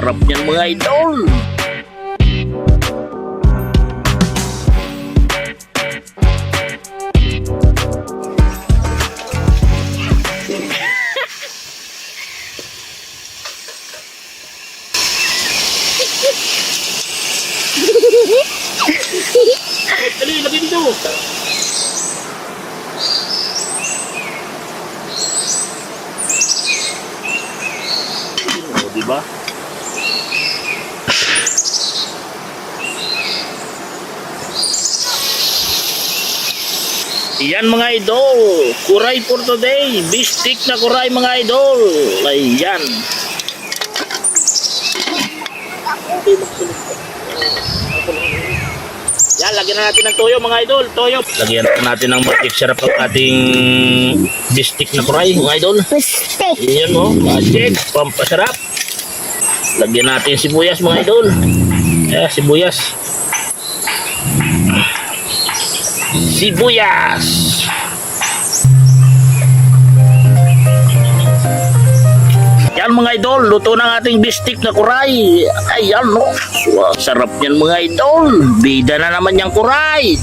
Sarap niyan mga idol. Dali, lagi dito. Oh, diba? Iyan mga idol, kuray for today. Bistik na kuray mga idol. Ayan. Yan, lagyan na natin ng toyo mga idol. Toyo. Lagyan natin ng magic sarap ang ating bistik na kuray mga idol. Bistik. Ayan mo, magic, pampasarap. Lagyan natin sibuyas mga idol. Sibuyas. Sibuyas. Yan mga idol, luto ng ating bistik na kuray. Ayan no, sarap yan mga idol. Bida na naman yung kuray.